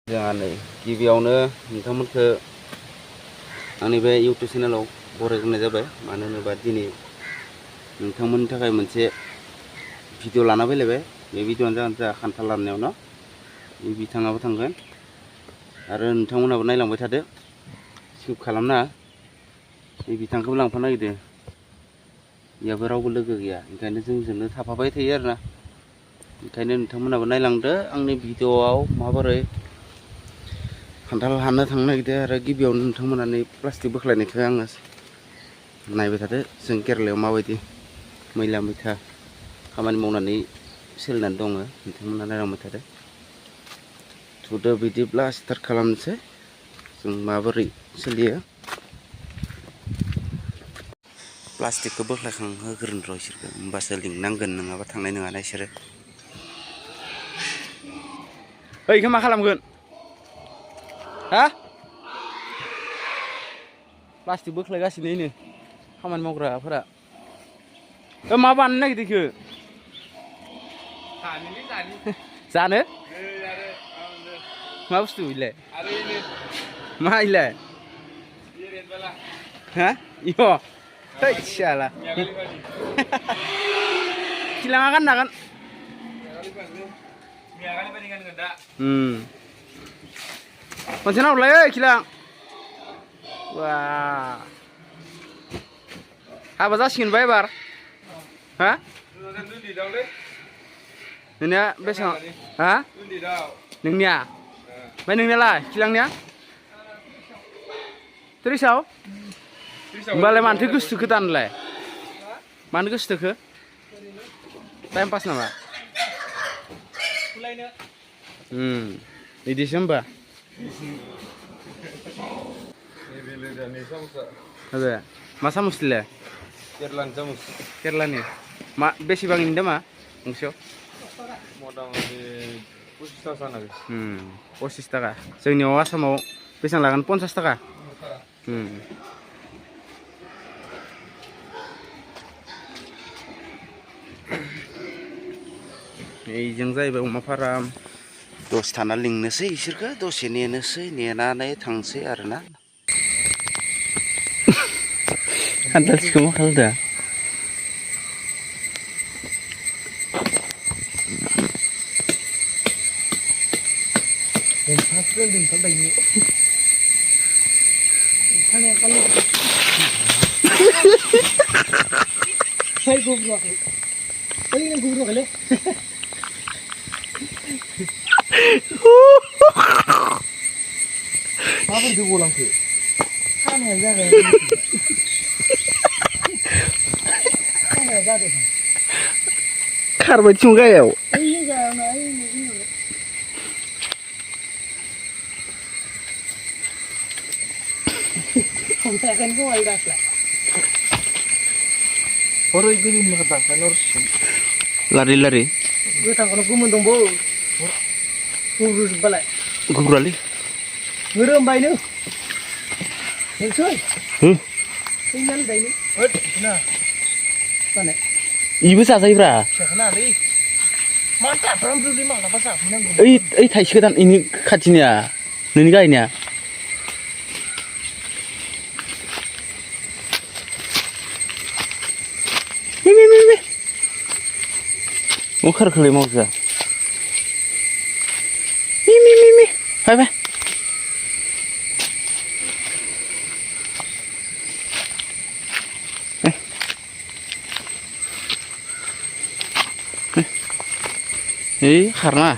जोंहा नै गिबियावनो नोंथांमोनखौ आंनि बे इउटुब चेनेलाव बरायग्रोनाय जाबाय। मानो होनोबा दिनै नोंथांमोननि थाखाय मोनसे भिडिअ लाना फैलायबाय। बे भिडिअआनो जागोन जोंहा खान्थाल लाबोनायाव न' बे बिथाङाबो थांगोन आरो नोंथांमोनहाबो नायलांबाय थादो, स्किप खालामनाङा। बे बिथांखौबो लांफानो नागिरदों, बेयावबो रावबो लोगो गैया, ओंखायनो जोंजोंनो थाफाबाय थायो आरोना। ओंखायनो नोंथांमोनहाबो नायलांदो आंनि भिडिअआव माबोरै खान्थाल हाननो थांनो नागिरदों। आरो गिबियावनो नोंथांमोना नै प्लास्टिक बोख्लायनायखौ आङो नायबाय थादो। जों केरेलायाव माबायदि मैला मैथा खामानि मावनानै सोलिनानै दङ, नोंथांमोना नायलांबाय थादो। थुदो बिदिब्ला स्टार्ट खालामनोसै जों माबोरै सोलियो। प्लास्टिकखौ बोख्लायखांहोग्रोन र' इसोरखौ, होमबासो लिंनांगोन, नङाबा थांनाय नङाना इसोरो। ओइ इखौ मा खालामगोन हा? प्लास्टिक बोख्लायगासिनो इनो खामानि मावग्राफोरा। मा बानायनो नागिरदों इखो? जानो मा बुस्थु इलाय? मा इलाय? हा इय' थै सियाला खिलाङा गाननो हागोन। खनसे नाहरलाय ओइ खिलां। बा हाबा जासिगोनबा एबार हा? नोंनिया बेसेबां हा? नोंनिया ओमफ्राय नोंनियालाय खिलांनिया? 30आव? होमबालाय मानोथो गोसोथोखो दानोलाय? मानो गोसोथोखो? टाइम पास नामा? बिदिसो होमबा? मा सामसलाय? केरेलानि चामस। केरेलानि मा बेसेबांनि दामा गंसेयाव? मथा मथि 25 थाखा जानो हागौ। 25 थाखा। जोंनियाव आसामाव बेसेबां लागोन? 50 थाखा। बेजों जाहैबाय अमा फाराम। दसे थाना लिंनोसै इसोरखौ, दसे नेनोसै, नेनानै थांसै आरोना। खान्थाल सिखौ मा खालामदों? माबोरै गलांखो? खानाया जाबाय। खानाया जादों। खारबाय थिं गायाव। लारि लारि गोथांखौनो गोमोन दंबावो गुब्रुजोब्बालाय गुब्रुआलै गोरोमबायनो नोंसोर फैनानै दायनो ना माने इबो जाजायोब्रा फिसाखोनालै मा दाफ्रामजोलै मालाबा जाफैनांगौ ओइ थाइसेखौ दान इनि खाथिनिया नोंनि गायनाया मा खारखोलै मावजा फाय फाय ओइ खारना